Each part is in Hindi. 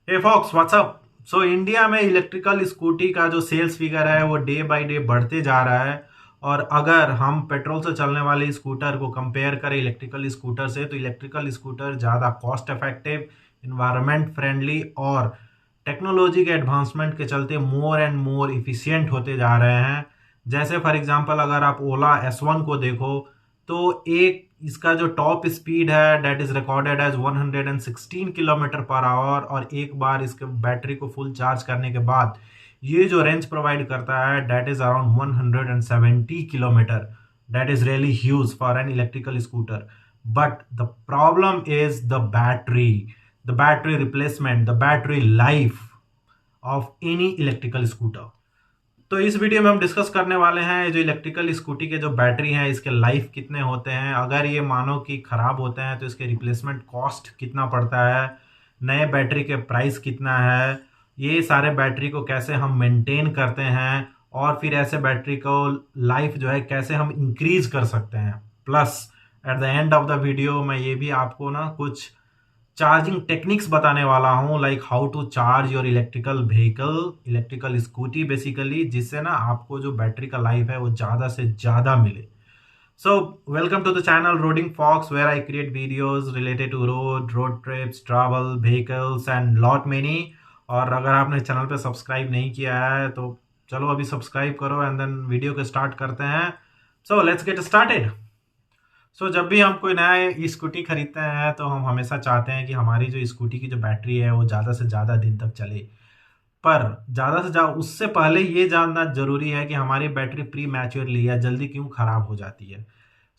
हे फॉक्स व्हाट्सअप। सो इंडिया में इलेक्ट्रिकल स्कूटी का जो सेल्स फिगर है वो डे बाय डे बढ़ते जा रहा है। और अगर हम पेट्रोल से चलने वाले स्कूटर को कंपेयर करें इलेक्ट्रिकल स्कूटर से, तो इलेक्ट्रिकल स्कूटर ज़्यादा कॉस्ट इफेक्टिव, इन्वायरमेंट फ्रेंडली और टेक्नोलॉजी के एडवांसमेंट के चलते मोर एंड मोर इफिशियंट होते जा रहे हैं। जैसे फॉर एग्जांपल अगर आप ओला S1 को देखो, तो एक इसका जो टॉप स्पीड है that is recorded as 116 kilometre per hour, और एक बार इसके बैटरी को फुल चार्ज करने के बाद ये जो रेंज प्रोवाइड करता है that is around 170 kilometre. That is really huge for an electrical scooter. But the problem is the battery replacement, the battery life of any electrical scooter. तो इस वीडियो में हम डिस्कस करने वाले हैं जो इलेक्ट्रिकल स्कूटी के जो बैटरी हैं इसके लाइफ कितने होते हैं, अगर ये मानो कि ख़राब होते हैं तो इसके रिप्लेसमेंट कॉस्ट कितना पड़ता है, नए बैटरी के प्राइस कितना है, ये सारे बैटरी को कैसे हम मेंटेन करते हैं, और फिर ऐसे बैटरी को लाइफ जो है कैसे हम इंक्रीज कर सकते हैं। Plus at the end of the video मैं ये भी आपको ना कुछ चार्जिंग टेक्निक्स बताने वाला हूँ, like how to charge your electrical vehicle, electrical scooty basically, जिससे ना आपको जो बैटरी का लाइफ है वो ज़्यादा से ज़्यादा मिले। So welcome to the channel Roading Fox, where I create videos related to road trips, travel, vehicles and lot many. और अगर आपने चैनल पे सब्सक्राइब नहीं किया है तो चलो अभी सब्सक्राइब करो एंड देन वीडियो को स्टार्ट करते हैं। So let's get started. जब भी हम कोई नया स्कूटी खरीदते हैं तो हम हमेशा चाहते हैं कि हमारी जो स्कूटी की जो बैटरी है वो ज़्यादा से ज़्यादा दिन तक चले। पर ज़्यादा से ज़्यादा उससे पहले ये जानना जरूरी है कि हमारी बैटरी प्री मैच्योरली या जल्दी क्यों ख़राब हो जाती है।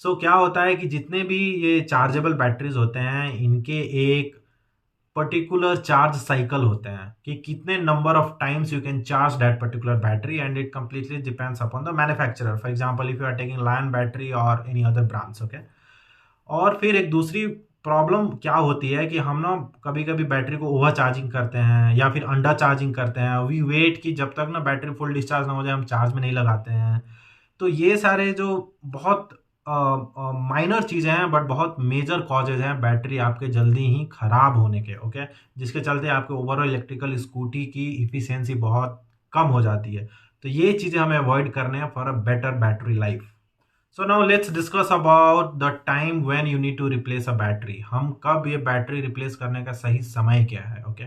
क्या होता है कि जितने भी ये चार्जेबल बैटरीज होते हैं इनके एक पर्टिकुलर चार्ज साइकिल होते हैं कि कितने number of times you can charge that particular battery, and it completely depends upon the manufacturer. For example if you are taking lion battery और एनी अदर ब्रांड्स, ओके। और फिर एक दूसरी प्रॉब्लम क्या होती है कि हम ना कभी कभी बैटरी को ओवर चार्जिंग करते हैं या फिर अंडर चार्जिंग करते हैं। वी वेट कि जब तक ना बैटरी फुल डिस्चार्ज ना हो जाए हम चार्ज में नहीं लगाते हैं। तो ये सारे जो बहुत माइनर चीज़ें हैं बट बहुत मेजर कॉजेज हैं बैटरी आपके जल्दी ही खराब होने के, ओके। जिसके चलते आपके ओवरऑल इलेक्ट्रिकल स्कूटी की इफिशियंसी बहुत कम हो जाती है। तो ये चीज़ें हमें अवॉइड करने हैं for a better battery life. So now let's discuss about the time when you need to replace a battery. हम कब ये बैटरी रिप्लेस करने का सही समय क्या है, okay.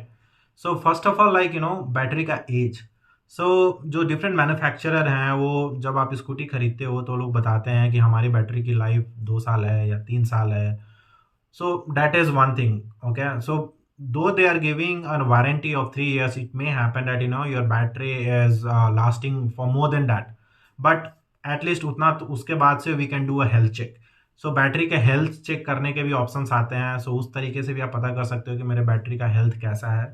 First of all like battery का एज। जो डिफरेंट मैन्युफैक्चरर हैं वो जब आप स्कूटी खरीदते हो तो लोग बताते हैं कि हमारी बैटरी की लाइफ 2 साल है या 3 साल है। That is one thing, okay. Though they are giving a warranty of 3 years, it may happen that your battery is lasting for more than that, but at least उतना तो उसके बाद से we can do a health check. Battery के हेल्थ चेक करने के भी ऑप्शंस आते हैं। उस तरीके से भी आप पता कर सकते हो कि मेरे बैटरी का हेल्थ कैसा है।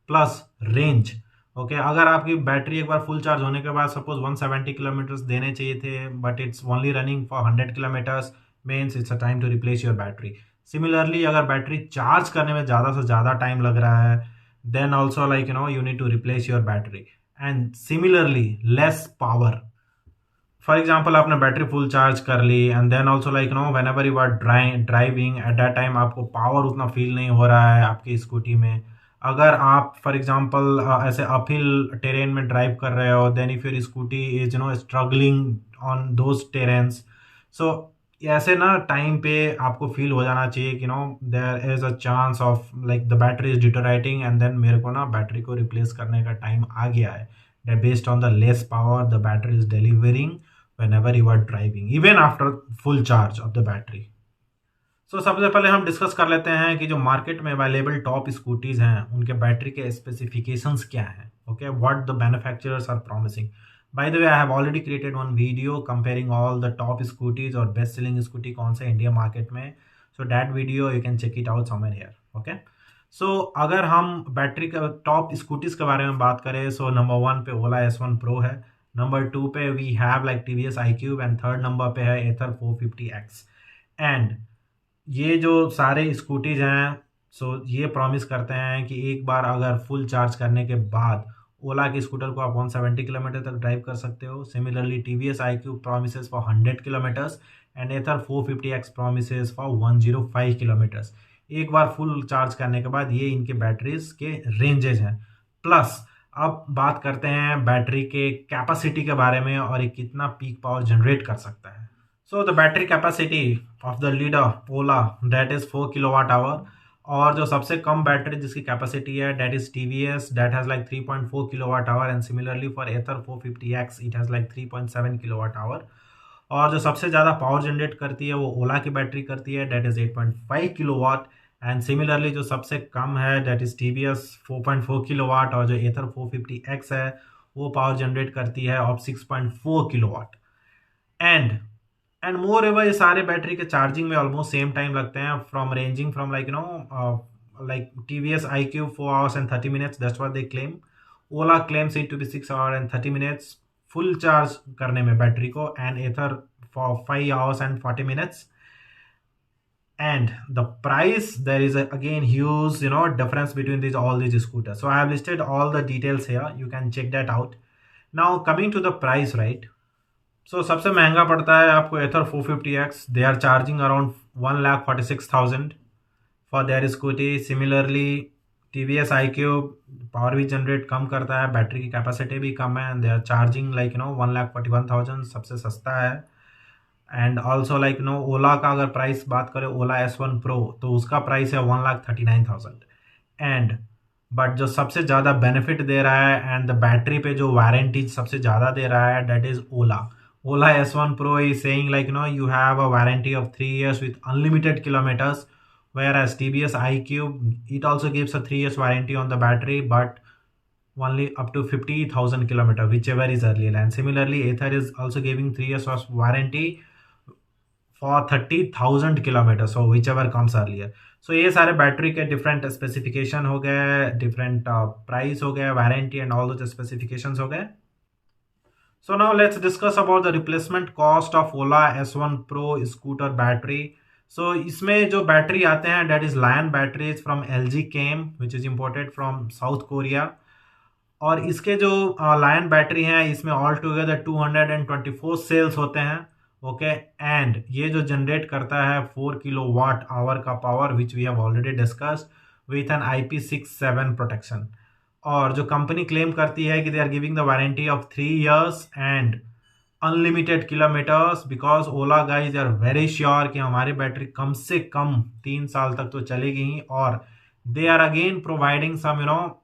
Plus range, okay. अगर आपकी बैटरी एक बार फुल चार्ज होने के बाद सपोज 170 किलोमीटर्स देने चाहिए थे but it's only running for 100 kilometers, means it's a time to replace your battery. Similarly अगर बैटरी चार्ज करने में ज़्यादा से ज़्यादा टाइम लग रहा है then also like you need to replace your battery. And similarly less power. For example आपने बैटरी फुल चार्ज कर ली and then also like whenever you are driving at that time आपको पावर उतना फील नहीं हो रहा है आपकी स्कूटी में। अगर आप फॉर एग्जाम्पल ऐसे अपहिल टेरेन में ड्राइव कर रहे हो then if your scooty is struggling on those terrains, so ऐसे ना टाइम पे आपको फील हो जाना चाहिए कि there is a chance of like the battery is deteriorating and then मेरे को ना बैटरी को रिप्लेस करने का टाइम आ गया है, that based on the less power the battery is delivering whenever you are driving even after full charge of the battery. सबसे पहले हम डिस्कस कर लेते हैं कि जो मार्केट में अवेलेबल टॉप स्कूटीज हैं उनके बैटरी के स्पेसिफिकेशंस क्या हैं, okay, what the manufacturers are promising. By the way I have already created one video comparing all the top scooties और बेस्ट सेलिंग स्कूटी कौन सा इंडिया मार्केट में। That video you can check it out somewhere here, okay. अगर हम बैटरी का टॉप स्कूटीज के बारे में बात करें नंबर 1 पे ओला S1 Pro है, नंबर 2 पे we have like TVS iQube and third number पे है Ather 450X। एंड ये जो सारे स्कूटीज हैं ये प्रॉमिस करते हैं कि एक बार अगर फुल चार्ज करने के बाद ओला के स्कूटर को आप 170 किलोमीटर तक ड्राइव कर सकते हो। Similarly TVS iQube promises for 100 kilometers and Ather 450X promises for 105 kilometers। एक बार फुल चार्ज करने के बाद। ये इनके बैटरीज के रेंजेज हैं। प्लस अब बात करते हैं बैटरी के कैपेसिटी के बारे में और ये कितना पीक पावर जनरेट कर सकता है। So the battery capacity of the leader Ola that is 4 kWh। और जो सबसे कम बैटरी जिसकी कैपेसिटी है that is TVS that has like 3.4 kWh and similarly for Ather 450X it has like 3.7 kWh। और जो सबसे ज़्यादा पावर जनरेट करती है वो ओला की बैटरी करती है that is 8.5 kW। And similarly जो सबसे कम है दैट इज टीवीएस 4.4 kW। और जो एथर 450X है वो पावर जनरेट करती है of 6.4 kW। And more ever ये सारे बैटरी के चार्जिंग में ऑलमोस्ट सेम टाइम लगते हैं from ranging from like like TVS iQube 4 hours and 30 minutes, that's what they claim. Ola claims it to be 6 hours and 30 minutes full charge करने में बैटरी को, and Ather for 5 hours and 40 minutes. And the price, there is again huge difference between all these scooters. So I have listed all the details here, you can check that out. Now coming to the price, right? So सबसे महंगा पड़ता है आपको Ather 450X. They are charging around 1,46,000 for their scooty. Similarly TVS iQube power भी जनरेट कम करता है, बैटरी की कैपेसिटी भी कम है, and they are charging like 1,41,000, सबसे सस्ता है। एंड ऑल्सो लाइक ओला का अगर प्राइस बात करें, ओला S1 Pro, तो उसका प्राइस है 1,39,000। एंड बट जो सबसे ज़्यादा बेनिफिट दे रहा है एंड द बैटरी पे जो वारंटी सबसे ज़्यादा दे रहा है that is Ola S1 Pro is saying like you have a warranty of 3 years with unlimited kilometers, whereas TVS iQube it also gives a 3 years warranty on the battery but only up to 50,000 kilometer, whichever is earlier. And similarly Ather is also giving 3 years of warranty for 30,000 kilometers, so whichever comes earlier. So ये सारे बैटरी के डिफरेंट स्पेसिफिकेशन हो गए, डिफरेंट प्राइस हो गए, warranty and all those specifications हो गए। So now let's discuss about the replacement cost of Ola S1 Pro scooter battery. So इसमें जो बैटरी आते हैं that is Lion batteries from LG Chem which is imported from South Korea. और इसके जो Lion बैटरी हैं इसमें ऑल टुगेदर 224 सेल्स होते हैं, ओके। एंड ये जो जनरेट करता है 4 kWh का power which we have already discussed with an IP67 protection. और जो कंपनी क्लेम करती है कि they are giving the warranty of 3 years and unlimited kilometres, because Ola guys are very sure कि हमारी बैटरी कम से कम 3 साल तक तो चलेगी ही। और they are again providing some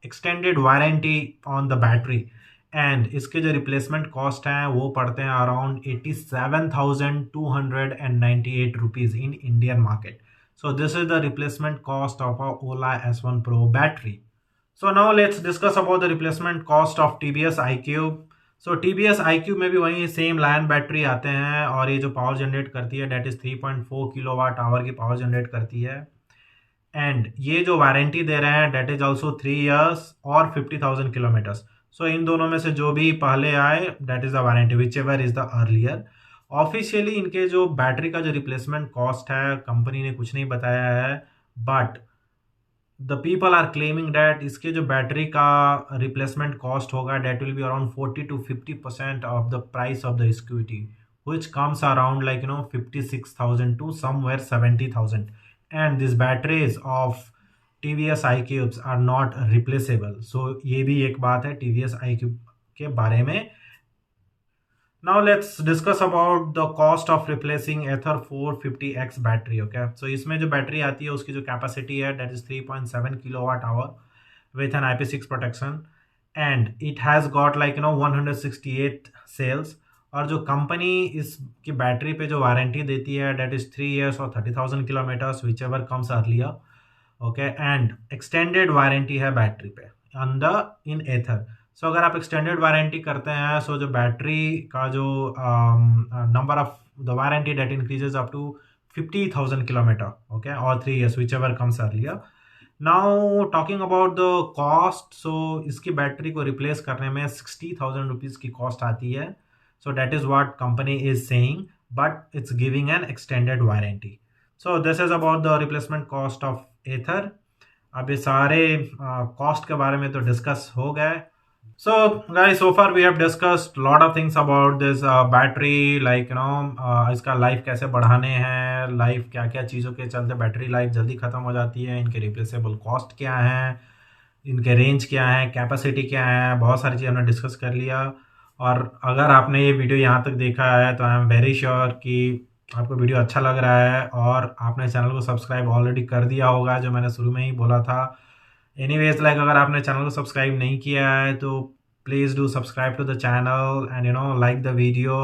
extended warranty on the battery. And इसके जो रिप्लेसमेंट कॉस्ट हैं वो पड़ते हैं around 87,298 rupees in Indian market. So this is the replacement cost of a Ola S1 Pro battery. So now let's discuss about the replacement cost of TVS iQube. So TVS iQube में भी वही सेम Lion बैटरी आते हैं और ये जो पावर जनरेट करती है डेट इज 3.4 kWh की पावर जनरेट करती है। एंड ये जो वारंटी दे रहे हैं डेट इज ऑल्सो 3 years और 50,000 किलोमीटर्स। सो इन दोनों में से जो भी पहले आए that is the warranty whichever is the earlier. Officially इनके जो बैटरी का जो रिप्लेसमेंट कॉस्ट है कंपनी ने कुछ नहीं बताया है, but the people are claiming that इसके जो बैटरी का रिप्लेसमेंट कॉस्ट होगा that will be around 40 to 50% of the price of the scooty which comes around like 56,000 to somewhere 70,000। And this batteries of TVS iQubes are not replaceable. So ये भी एक बात है TVS iQube के बारे में। Now let's discuss about the cost of replacing Ather 450X battery, okay? So इसमें जो बैटरी आती है उसकी जो कैपेसिटी है that is 3.7 kWh with an IP6 protection and it has got like 168 cells। और जो कंपनी इसकी बैटरी पे जो वारंटी देती है that is 3 years और 30,000 kilometers whichever comes earlier, okay? And extended warranty है बैटरी पे in Ather। सो अगर आप एक्सटेंडेड वारंटी करते हैं सो जो बैटरी का जो number of the warranty date increases up to 50,000 kilometer, okay, और 3 years whichever comes earlier. Now talking about the cost, so इसकी बैटरी को रिप्लेस करने में 60,000 रुपीज़ की कॉस्ट आती है। So that is what company is saying, but it's giving an extended warranty. So this is about the replacement cost of Ather. अब ये सारे कॉस्ट के बारे में तो डिस्कस हो गए। So, guys, so far we have discussed a lot of things about this battery, like इसका लाइफ कैसे बढ़ाने हैं, लाइफ क्या क्या चीज़ों के चलते बैटरी लाइफ जल्दी ख़त्म हो जाती है, इनके रिप्लेसेबल कॉस्ट क्या है, इनके रेंज क्या है, कैपेसिटी क्या है, बहुत सारी चीज़ हमने डिस्कस कर लिया। और अगर आपने ये वीडियो यहाँ तक देखा है तो आई एम वेरी श्योर कि आपको वीडियो अच्छा लग रहा है और आपने चैनल को सब्सक्राइब ऑलरेडी कर दिया होगा, जो मैंने शुरू में ही बोला था। एनीवेज, लाइक अगर आपने चैनल को सब्सक्राइब नहीं किया है तो please do subscribe to the channel and like the video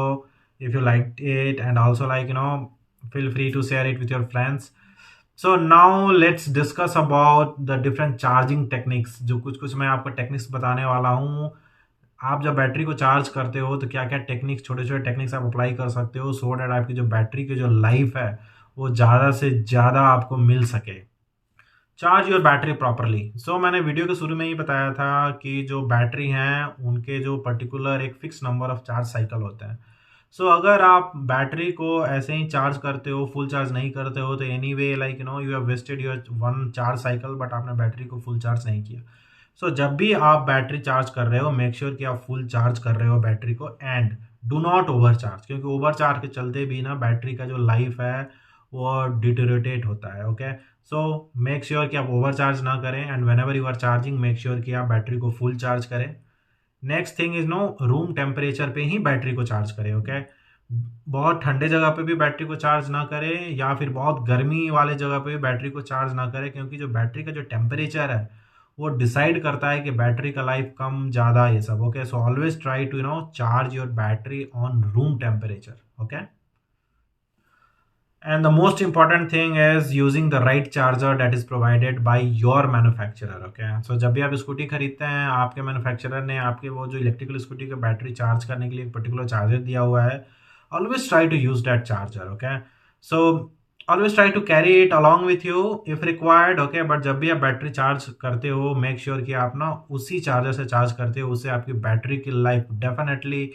if you like it, and also like feel free to share it with your friends. So now let's discuss about the different charging techniques. जो कुछ मैं आपको टेक्निक्स बताने वाला हूँ। आप जब बैटरी को चार्ज करते हो तो क्या क्या टेक्निक्स, छोटे छोटे टेक्निक्स आप अप्लाई कर सकते हो सो डैट आपकी जो बैटरी की जो लाइफ है वो ज़्यादा से ज़्यादा आपको मिल सके। Charge your battery properly. So मैंने वीडियो के शुरू में ही बताया था कि जो बैटरी हैं उनके जो पर्टिकुलर एक fix number of charge cycle होते हैं। सो अगर आप बैटरी को ऐसे ही चार्ज करते हो, फुल चार्ज नहीं करते हो, तो anyway like you have wasted your one charge cycle, but आपने बैटरी को फुल चार्ज नहीं किया। सो जब भी आप बैटरी चार्ज कर रहे हो मेक श्योर कि आप फुल चार्ज कर रहे हो बैटरी को, and do not over charge, क्योंकि ओवर चार्ज के चलते भी ना बैटरी का जो लाइफ है वो डिटेरियोरेट होता है। ओके, सो मेक श्योर कि आप ओवर चार्ज ना करें, and whenever you are charging make sure कि आप बैटरी को फुल चार्ज करें। Next thing is room temperature पे ही बैटरी को चार्ज करें। ओके, बहुत ठंडे जगह पे भी बैटरी को चार्ज ना करें या फिर बहुत गर्मी वाले जगह पे भी बैटरी को चार्ज ना करें, क्योंकि जो बैटरी का जो टेम्परेचर है वो डिसाइड करता है कि बैटरी का लाइफ कम ज़्यादा ये सब। Okay, so always try to charge your battery on room temperature. Okay, and the most important thing is using the right charger that is provided by your manufacturer. Okay, so जब भी आप स्कूटी खरीदते हैं आपके मैन्युफैक्चरर ने आपके वो जो इलेक्ट्रिकल स्कूटी का बैटरी चार्ज करने के लिए एक पर्टिकुलर चार्जर दिया हुआ है, always try to use that charger. Okay, so always try to carry it along with you if required. Okay, but जब भी आप बैटरी चार्ज करते हो मेक श्योर कि आप ना उसी चार्जर से चार्ज करते हो, उससे आपकी बैटरी की लाइफ डेफिनेटली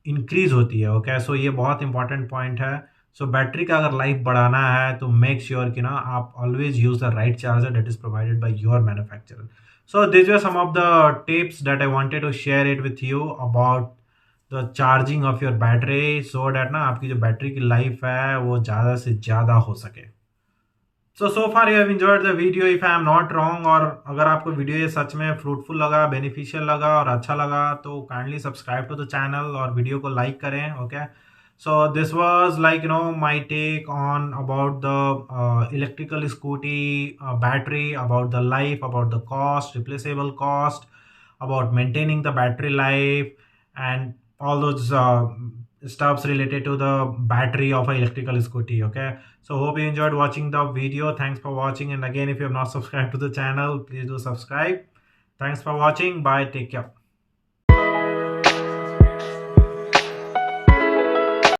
इंक्रीज होती है। ओके, सो ये बहुत इंपॉर्टेंट पॉइंट है। सो बैटरी का अगर लाइफ बढ़ाना है तो मेक श्योर कि ना आप always use the right charger that is provided by your manufacturer. So this were some of the tips that I wanted to share it with you about the charging of your battery, so that ना आपकी जो बैटरी की लाइफ है वो ज़्यादा से ज़्यादा हो सके। So far you have enjoyed the video if I am not wrong, और अगर आपको वीडियो ये सच में फ्रूटफुल लगा, बेनिफिशियल लगा और अच्छा लगा तो kindly subscribe to the channel और वीडियो को लाइक करें। Okay, so this was like my take on about the electrical scooty battery, about the life, about the cost, replaceable cost, about maintaining the battery life, and all those stuffs related to the battery of an electrical scooty. Okay, so hope you enjoyed watching the video. Thanks for watching, and again if you have not subscribed to the channel please do subscribe. Thanks for watching. Bye, take care.